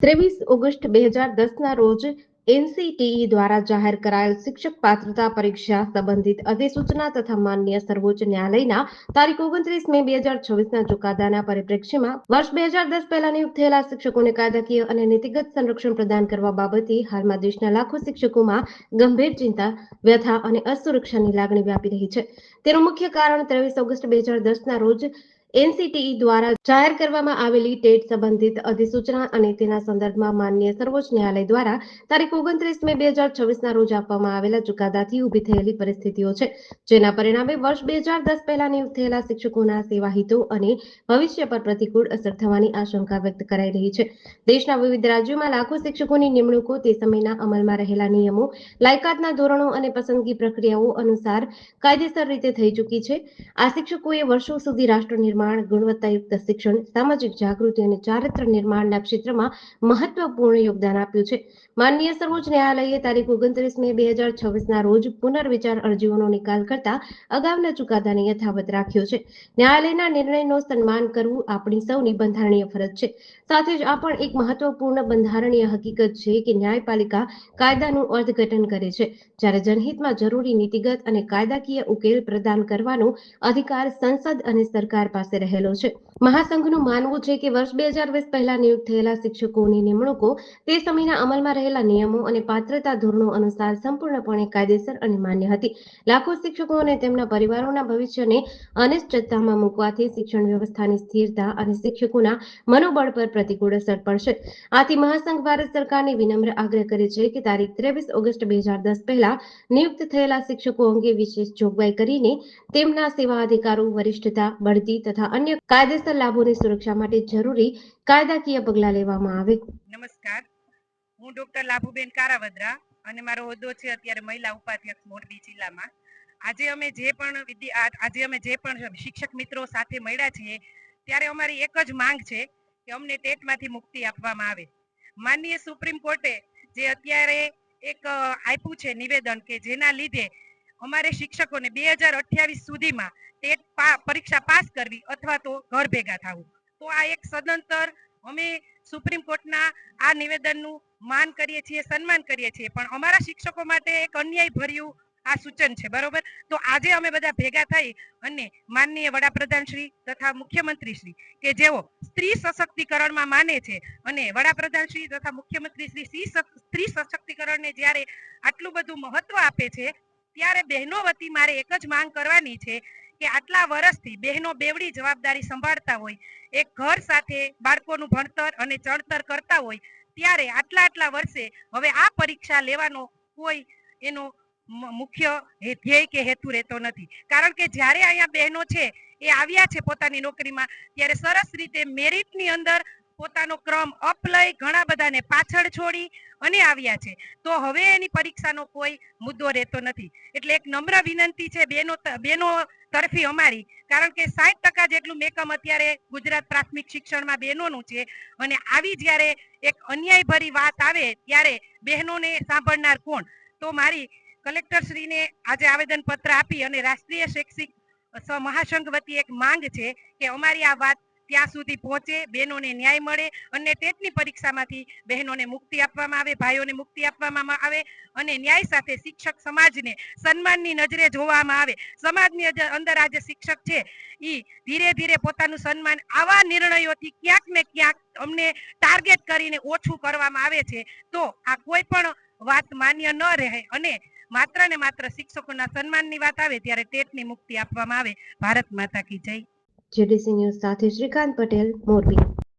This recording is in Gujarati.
23 ઓગસ્ટ 2010ના રોજ એનસીટીઈ દ્વારા જાહેર કરાયેલ શિક્ષક પાત્રતા પરીક્ષા સંબંધિત અધિસૂચના તથા માનનીય સર્વોચ્ચ ન્યાયાલયના તારીખ 29 મે 2026ના ચુકાદાના પરિપ્રેક્ષ્યમાં વર્ષ 2010 પહેલા નિયુક્ત થયેલા શિક્ષકોને કાયદાકીય અને નીતિગત સંરક્ષણ પ્રદાન કરવા બાબતે હાલમાં દેશના લાખો શિક્ષકોમાં ગંભીર ચિંતા, વ્યથા અને અસુરક્ષાની લાગણી વ્યાપી રહી છે. તેનું મુખ્ય કારણ 23 ઓગસ્ટ 2010ના રોજ એનસીટીઈ દ્વારા જાહેર કરવામાં આવેલી ટેટ સંબંધિત અધિસૂચના અને તેના સંદર્ભમાં માનનીય સર્વોચ્ચ ન્યાયાલય દ્વારા તારીખ 29 મે 2026ના રોજ આપવામાં આવેલા ચુકાદાથી ઊભી થયેલી પરિસ્થિતિઓ છે, જેના પરિણામે વર્ષ 2010 પહેલા નિયુક્ત થયેલા શિક્ષકોના સેવા હિતો અને ભવિષ્ય પર પ્રતિકૂળ અસર થવાની આશંકા વ્યક્ત કરાઈ રહી છે. દેશના વિવિધ રાજ્યોમાં લાખો શિક્ષકોની નિમણૂકો તે સમયના અમલમાં રહેલા નિયમો, લાયકાતના ધોરણો અને પસંદગી પ્રક્રિયાઓ અનુસાર કાયદેસર રીતે થઈ ચૂકી છે. આ શિક્ષકોએ વર્ષો સુધી રાષ્ટ્ર નિર્માણ, ગુણવત્તાયુક્ત શિક્ષણ, સામાજિક જાગૃતિ અને ચારિત્ર નિર્માણના ક્ષેત્રમાં મહત્વપૂર્ણ યોગદાન આપ્યું છે. માનનીય સર્વોચ્ચ ન્યાયાલયે તારીખ 29 મે 2026ના રોજ પુનર્વિચાર અરજીઓનો નિકાલ કરતા અગાઉના ચુકાદાને યથાવત રાખ્યો છે. ન્યાયાલયના નિર્ણયનો સન્માન કરવું આપણી સૌની બંધારણીય ફરજ છે. સાથે જ આ પણ એક મહત્વપૂર્ણ બંધારણીય હકીકત છે કે ન્યાયપાલિકા કાયદાનું અર્થઘટન કરે છે, જ્યારે જનહિતમાં જરૂરી નીતિગત અને કાયદાકીય ઉકેલ પ્રદાન કરવાનો અધિકાર સંસદ અને સરકાર પાસે રહેલો છે. મહાસંઘનું માનવું છે કે વર્ષ 2020 પહેલા નિયુક્ત થયેલા શિક્ષકોની નિમણૂકો તે સમયના અમલમાં રહેલા નિયમો અને પાત્રતા ધોરણો અનુસાર સંપૂર્ણપણે કાયદેસર અને માન્ય હતી. લાખો શિક્ષકો અને તેમના પરિવારોના ભવિષ્યને અનિશ્ચિતતામાં મૂકવાથી શિક્ષણ વ્યવસ્થાની સ્થિરતા અને શિક્ષકોના મનોબળ પર પ્રતિકૂળ અસર પડશે. આથી મહાસંઘ ભારત સરકારને વિનમ્ર આગ્રહ કરે છે કે તારીખ 23 ઓગસ્ટ 2010 પહેલા નિયુક્ત થયેલા શિક્ષકો અંગે વિશેષ જોગવાઈ કરીને તેમના સેવા અધિકારો, વરિષ્ઠતા, બઢતી તથા અન્ય કાયદેસર લાભોની સુરક્ષા માટે જરૂરી કાયદાકીય પગલાં લેવામાં આવે. નમસ્કાર, હું ડોક્ટર લાભુબેન કારાવદ્રા અને મારો હોદ્દો છે અત્યારે મહિલા ઉપાધ્યક્ષ મોરબી જિલ્લામાં. આજે અમે જે પણ શિક્ષક મિત્રો સાથે મળ્યા છીએ ત્યારે અમારી એક જ માંગ છે કે અમને ટેટમાંથી મુક્તિ આપવામાં આવે. માનનીય સુપ્રીમ કોર્ટે જે અત્યારે એક આપ્યું છે નિવેદન કે જેના લીધે અમારે શિક્ષકોને 2028 સુધીમાં ટેટ પરીક્ષા પાસ કરવી અથવા તો ઘર ભેગા થવું. તો આ એક સદંતર અમે સુપ્રીમ કોર્ટના આ નિવેદનનું માન કરીએ છીએ, સન્માન કરીએ છીએ, પણ અમારા શિક્ષકો માટે એક અન્યાય ભર્યું આ સૂચન છે. બરોબર, તો આજે અમે બધા ભેગા થઈ અને માનનીય વડાપ્રધાન શ્રી તથા મુખ્યમંત્રી શ્રી કે જેઓ સ્ત્રી સશક્તિકરણમાં માને છે અને વડાપ્રધાન શ્રી તથા મુખ્યમંત્રી શ્રી સ્ત્રી સશક્તિકરણને જ્યારે આટલું બધું મહત્વ આપે છે ત્યારે બહેનો વતી મારે એક જ માંગ કરવાની છે કે આટલા વર્ષથી બહેનો બેવડી જવાબદારી સંભાળતા હોય, એક ઘર સાથે બાળકોનું ભણતર અને ચણતર કરતા હોય, ત્યારે આટલા વર્ષે હવે આ પરીક્ષા લેવાનો કોઈ એનો મુખ્ય ધ્યેય કે હેતુ રહેતો નથી. કારણ કે જ્યારે અહીંયા બહેનો છે એ આવ્યા છે પોતાની નોકરીમાં ત્યારે સરસ રીતે મેરિટની અંદર પોતાનો ક્રમ અપ લઈ ઘણા બધાને પાછળ છોડી અને આવ્યા છે. તો હવે એની પરીક્ષાનો કોઈ મુદ્દો રહેતો નથી. એટલે એક નમ્ર વિનંતી છે બેનો તરફી અમારી, કારણ કે 60% જેટલું મેકમ અત્યારે ગુજરાત પ્રાથમિક શિક્ષણમાં બહેનોનું છે અને આવી જ્યારે એક અન્યાયભરી વાત આવે ત્યારે બહેનોને સાંભળનાર કોણ? તો મારી કલેક્ટરશ્રીને આજે આવેદનપત્ર આપી અને રાષ્ટ્રીય શૈક્ષિક મહાસંઘ વતી એક માંગ છે કે અમારી આ વાત ત્યાં સુધી પહોંચે, બહેનોને ન્યાય મળે અને ટેટની પરીક્ષામાંથી બહેનોને મુક્તિ આપવામાં આવે, ભાઈઓને મુક્તિ આપવામાં આવે અને ન્યાય સાથે શિક્ષક સમાજને સન્માનની નજરે જોવામાં આવે. સમાજની અંદર આજે શિક્ષક છે એ ધીરે ધીરે પોતાનું સન્માન આવા નિર્ણયોથી ક્યાંક ને ક્યાંક અમને ટાર્ગેટ કરીને ઓછું કરવામાં આવે છે. તો આ કોઈ પણ વાત માન્ય ન રહે અને માત્ર ને માત્ર શિક્ષકોના સન્માનની વાત આવે ત્યારે ટેટની મુક્તિ આપવામાં આવે. ભારત માતા કી જય. જેડીસી ન્યૂઝ સાથે શ્રીકાંત પટેલ, મોરબી.